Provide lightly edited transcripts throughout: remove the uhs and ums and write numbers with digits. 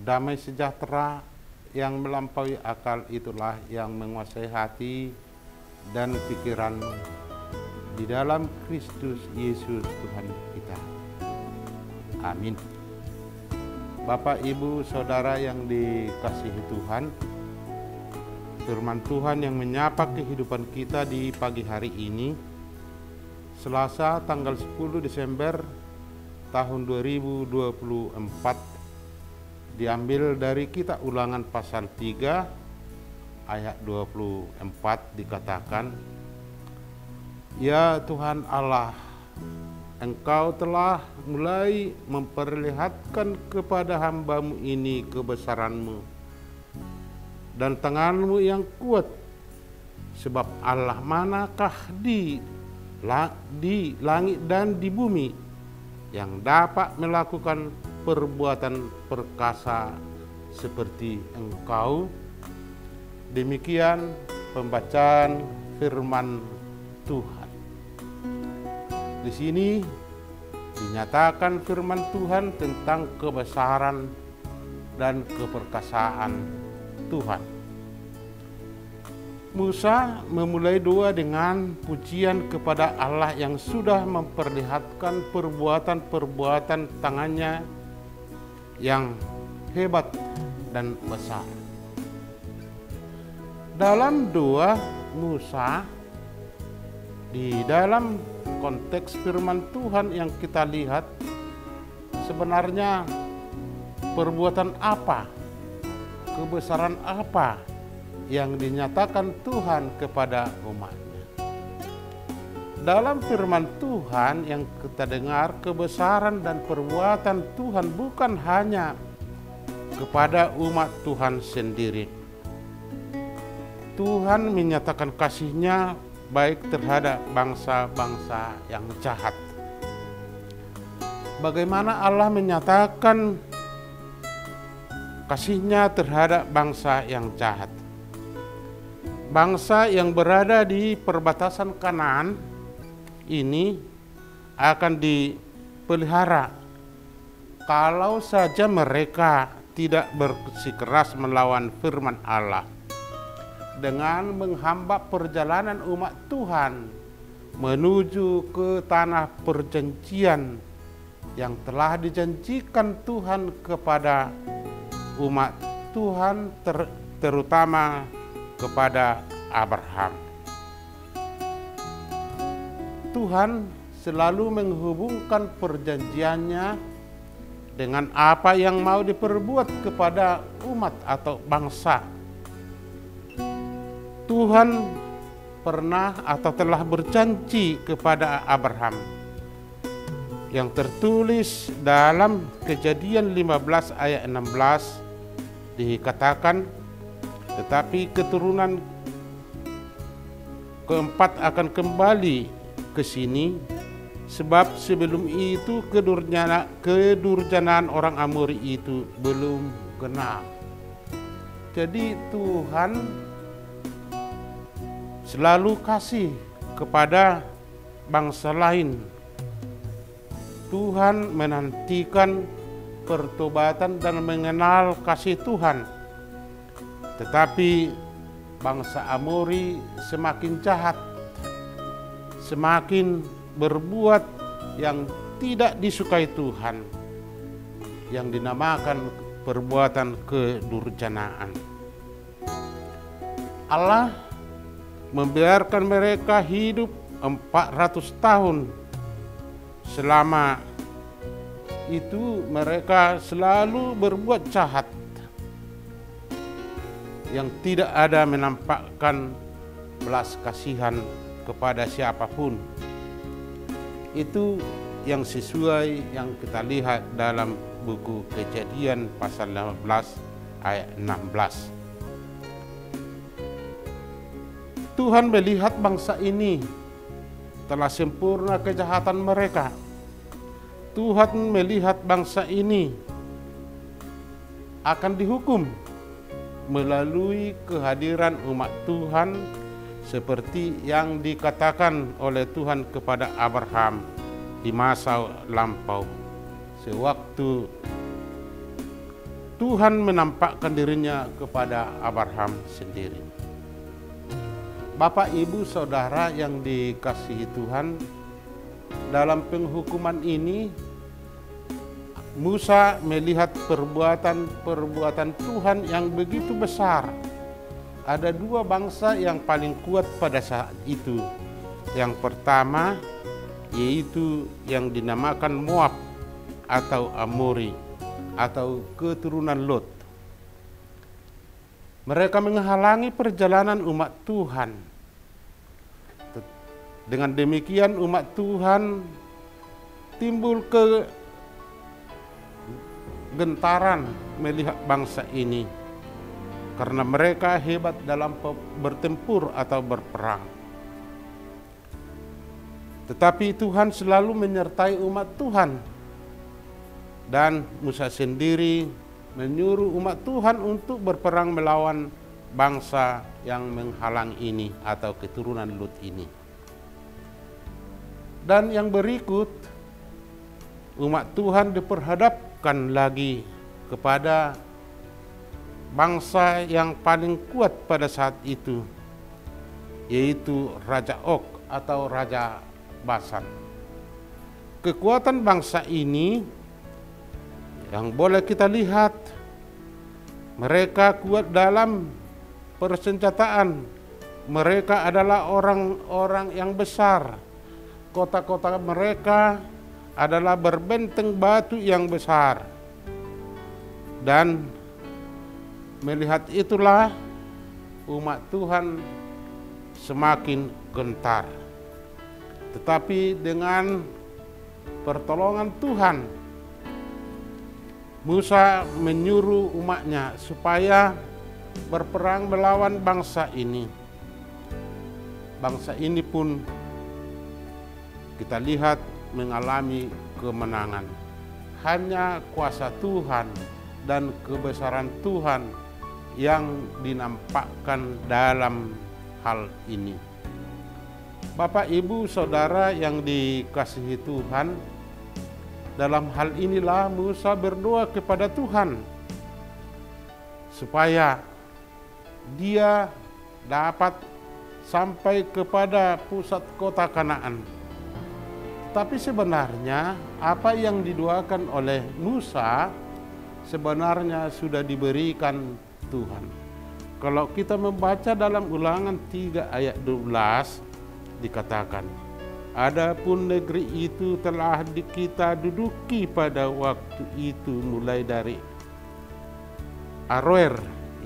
Damai sejahtera yang melampaui akal itulah yang menguasai hati dan pikiranmu di dalam Kristus Yesus Tuhan kita. Amin. Bapak, Ibu, Saudara yang dikasihi Tuhan, firman Tuhan yang menyapa kehidupan kita di pagi hari ini, Selasa tanggal 10 Desember tahun 2024, diambil dari Kitab Ulangan pasal 3 ayat 24, dikatakan, "Ya Tuhan Allah, Engkau telah mulai memperlihatkan kepada hamba-Mu ini kebesaran-Mu dan tangan-Mu yang kuat, sebab Allah manakah di langit dan di bumi yang dapat melakukan perbuatan perkasa seperti Engkau." Demikian pembacaan firman Tuhan. Di sini dinyatakan firman Tuhan tentang kebesaran dan keperkasaan Tuhan. Musa memulai doa dengan pujian kepada Allah yang sudah memperlihatkan perbuatan-perbuatan tangannya yang hebat dan besar. Dalam doa Musa, di dalam konteks firman Tuhan yang kita lihat, sebenarnya perbuatan apa, kebesaran apa yang dinyatakan Tuhan kepada umatnya. Dalam firman Tuhan yang kita dengar, kebesaran dan perbuatan Tuhan bukan hanya kepada umat Tuhan sendiri. Tuhan menyatakan kasih-Nya baik terhadap bangsa-bangsa yang jahat. Bagaimana Allah menyatakan kasih-Nya terhadap bangsa yang jahat? Bangsa yang berada di perbatasan Kanaan ini akan dipelihara kalau saja mereka tidak bersikeras melawan firman Allah dengan menghambat perjalanan umat Tuhan menuju ke tanah perjanjian yang telah dijanjikan Tuhan kepada umat Tuhan, terutama kepada Abraham. Tuhan selalu menghubungkan perjanjiannya dengan apa yang mau diperbuat kepada umat atau bangsa. Tuhan pernah atau telah berjanji kepada Abraham yang tertulis dalam Kejadian 15 ayat 16, dikatakan, "Tetapi keturunan keempat akan kembali ke sini, sebab sebelum itu kedurjanaan orang Amori itu belum genap." Jadi Tuhan selalu kasih kepada bangsa lain. Tuhan menantikan pertobatan dan mengenal kasih Tuhan. Tetapi bangsa Amori semakin jahat, semakin berbuat yang tidak disukai Tuhan, yang dinamakan perbuatan kedurjanaan. Allah membiarkan mereka hidup 400 tahun. Selama itu mereka selalu berbuat jahat, yang tidak ada menampakkan belas kasihan kepada siapapun. Itu yang sesuai yang kita lihat dalam buku Kejadian pasal 15 ayat 16. Tuhan melihat bangsa ini telah sempurna kejahatan mereka. Tuhan melihat bangsa ini akan dihukum melalui kehadiran umat Tuhan, seperti yang dikatakan oleh Tuhan kepada Abraham di masa lampau, sewaktu Tuhan menampakkan dirinya kepada Abraham sendiri. Bapak, Ibu, Saudara yang dikasihi Tuhan, dalam penghukuman ini Musa melihat perbuatan Tuhan yang begitu besar. Ada dua bangsa yang paling kuat pada saat itu. Yang pertama yaitu yang dinamakan Moab atau Amori atau keturunan Lot. Mereka menghalangi perjalanan umat Tuhan. Dengan demikian umat Tuhan timbul gentaran melihat bangsa ini karena mereka hebat dalam bertempur atau berperang. Tetapi Tuhan selalu menyertai umat Tuhan, dan Musa sendiri menyuruh umat Tuhan untuk berperang melawan bangsa yang menghalang ini atau keturunan Lut ini. Dan yang berikut, umat Tuhan diperhadapkan lagi kepada bangsa yang paling kuat pada saat itu, yaitu Raja Og atau Raja Basan. Kekuatan bangsa ini yang boleh kita lihat, mereka kuat dalam persenjataan. Mereka adalah orang-orang yang besar. Kota-kota mereka adalah berbenteng batu yang besar. Dan melihat itulah umat Tuhan semakin gentar. Tetapi dengan pertolongan Tuhan, Musa menyuruh umatnya supaya berperang melawan bangsa ini. Bangsa ini pun kita lihat mengalami kemenangan. Hanya kuasa Tuhan dan kebesaran Tuhan yang dinampakkan dalam hal ini. Bapak, Ibu, Saudara yang dikasihi Tuhan, dalam hal inilah Musa berdoa kepada Tuhan supaya dia dapat sampai kepada pusat kota Kanaan. Tapi sebenarnya apa yang didoakan oleh Musa sebenarnya sudah diberikan Tuhan. Kalau kita membaca dalam Ulangan 3 ayat 12 dikatakan, adapun negeri itu telah kita duduki pada waktu itu mulai dari Aroer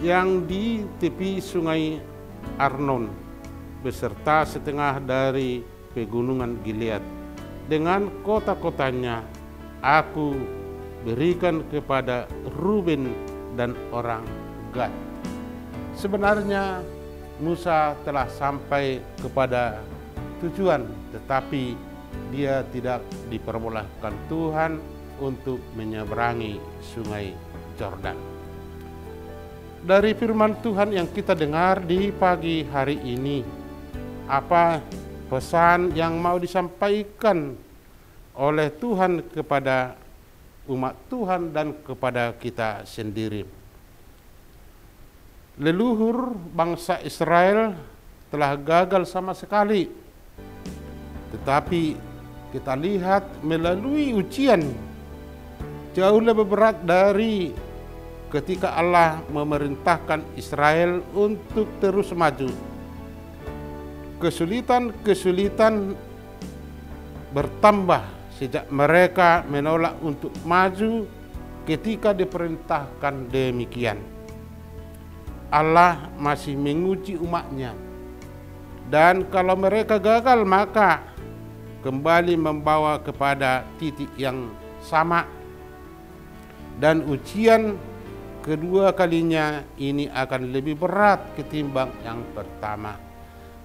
yang di tepi sungai Arnon beserta setengah dari pegunungan Gilead dengan kota-kotanya aku berikan kepada Ruben dan orang Gad. Sebenarnya Musa telah sampai kepada tujuan, tetapi dia tidak diperbolehkan Tuhan untuk menyeberangi sungai Yordan. Dari firman Tuhan yang kita dengar di pagi hari ini, apa pesan yang mau disampaikan oleh Tuhan kepada umat Tuhan dan kepada kita sendiri? leluhur bangsa Israel telah gagal sama sekali. Tetapi kita lihat melalui ujian jauh lebih berat dari ketika Allah memerintahkan Israel untuk terus maju. Kesulitan-kesulitan bertambah sejak mereka menolak untuk maju ketika diperintahkan demikian. Allah masih menguji umatnya, dan kalau mereka gagal maka kembali membawa kepada titik yang sama. Dan ujian kedua kalinya ini akan lebih berat ketimbang yang pertama,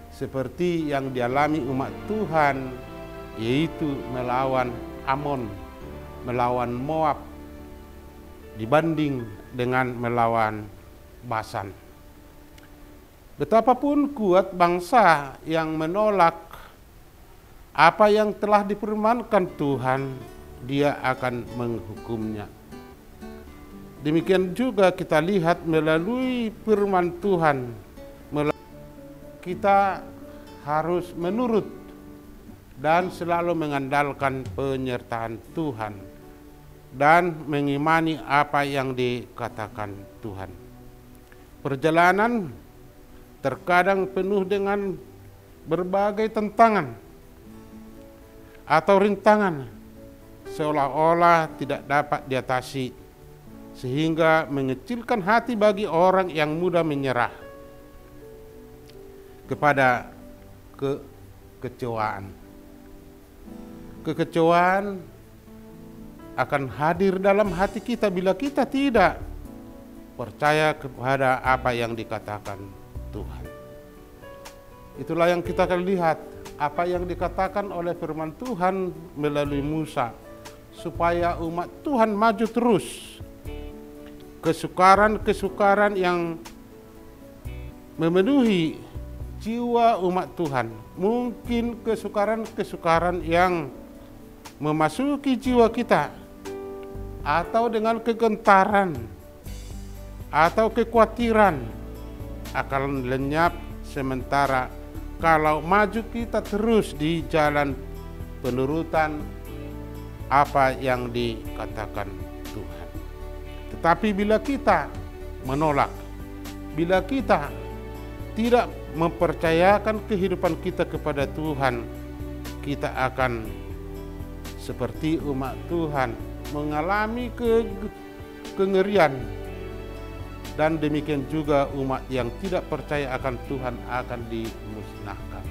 seperti yang dialami umat Tuhan, yaitu melawan Amon, melawan Moab, dibanding dengan melawan Basan. Betapapun kuat bangsa yang menolak apa yang telah difirmankan Tuhan, Dia akan menghukumnya. Demikian juga kita lihat melalui firman Tuhan, kita harus menurut dan selalu mengandalkan penyertaan Tuhan dan mengimani apa yang dikatakan Tuhan. Perjalanan terkadang penuh dengan berbagai tantangan atau rintangan, seolah-olah tidak dapat diatasi, sehingga mengecilkan hati bagi orang yang mudah menyerah kepada kekecewaan. Kekecewaan akan hadir dalam hati kita bila kita tidak percaya kepada apa yang dikatakan Tuhan. Itulah yang kita akan lihat, apa yang dikatakan oleh firman Tuhan melalui Musa, supaya umat Tuhan maju terus. Kesukaran-kesukaran yang memenuhi jiwa umat Tuhan, mungkin kesukaran-kesukaran yang memasuki jiwa kita, atau dengan kegentaran atau kekhawatiran, akan lenyap sementara kalau maju kita terus di jalan penurutan apa yang dikatakan Tuhan. Tetapi bila kita menolak, bila kita tidak mempercayakan kehidupan kita kepada Tuhan, kita akan seperti umat Tuhan mengalami kengerian. Dan demikian juga umat yang tidak percaya akan Tuhan akan dimusnahkan.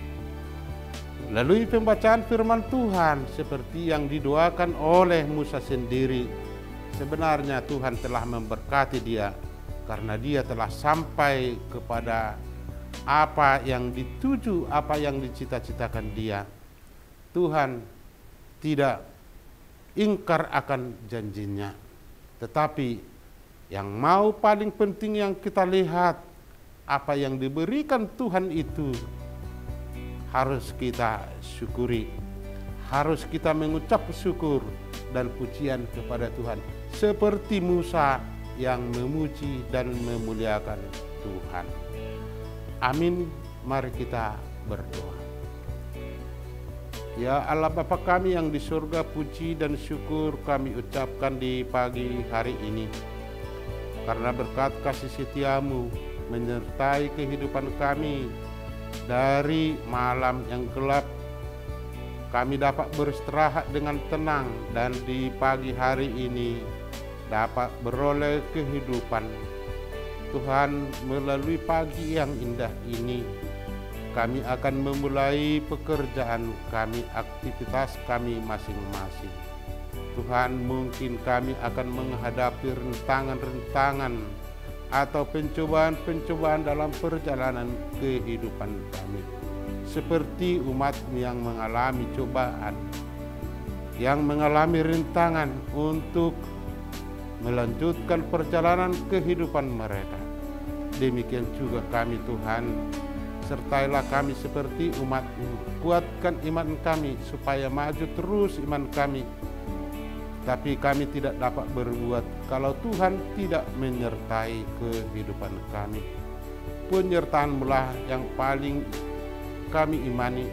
Melalui pembacaan firman Tuhan seperti yang didoakan oleh Musa sendiri, sebenarnya Tuhan telah memberkati dia karena dia telah sampai kepada apa yang dituju, apa yang dicita-citakan dia. Tuhan tidak ingkar akan janjinya, tetapi yang mau paling penting yang kita lihat, apa yang diberikan Tuhan itu harus kita syukuri, harus kita mengucap syukur dan pujian kepada Tuhan, seperti Musa yang memuji dan memuliakan Tuhan. Amin. Mari kita berdoa. Ya Allah Bapa kami yang di surga, puji dan syukur kami ucapkan di pagi hari ini, karena berkat kasih setiamu menyertai kehidupan kami dari malam yang gelap, kami dapat beristirahat dengan tenang dan di pagi hari ini dapat beroleh kehidupan. Tuhan, melalui pagi yang indah ini kami akan memulai pekerjaan kami, aktivitas kami masing-masing. Tuhan, mungkin kami akan menghadapi rintangan-rintangan atau pencobaan-pencobaan dalam perjalanan kehidupan kami, seperti umat yang mengalami cobaan, yang mengalami rintangan untuk melanjutkan perjalanan kehidupan mereka. Demikian juga kami Tuhan, sertailah kami seperti umat-Mu, kuatkan iman kami supaya maju terus iman kami. Tapi kami tidak dapat berbuat kalau Tuhan tidak menyertai kehidupan kami. Penyertaan-Mu lah yang paling kami imani,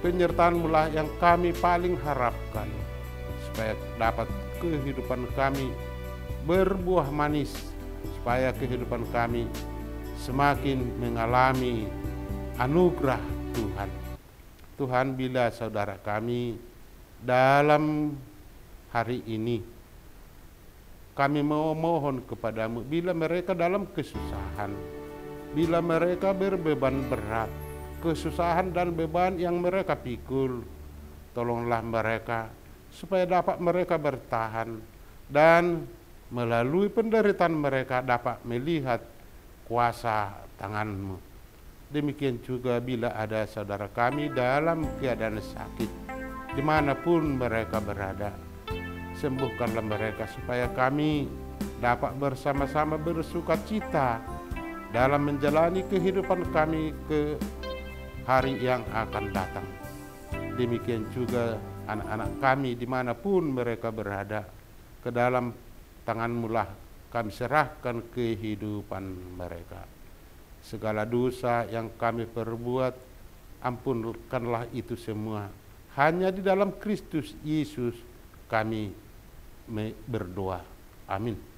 penyertaan-Mu lah yang kami paling harapkan, supaya dapat kehidupan kami berbuah manis, supaya kehidupan kami semakin mengalami anugerah Tuhan. Tuhan, bila saudara kami dalam hari ini, kami memohon kepadamu, bila mereka dalam kesusahan, bila mereka berbeban berat, kesusahan dan beban yang mereka pikul, tolonglah mereka supaya dapat mereka bertahan dan melalui penderitaan mereka dapat melihat kuasa tangan-Mu. Demikian juga bila ada saudara kami dalam keadaan sakit, dimanapun mereka berada, sembuhkanlah mereka supaya kami dapat bersama-sama bersukacita dalam menjalani kehidupan kami ke hari yang akan datang. Demikian juga anak-anak kami dimanapun mereka berada, ke dalam tangan-Mu lah kami serahkan kehidupan mereka. Segala dosa yang kami perbuat, ampunkanlah itu semua. Hanya di dalam Kristus Yesus kami berdoa. Amin.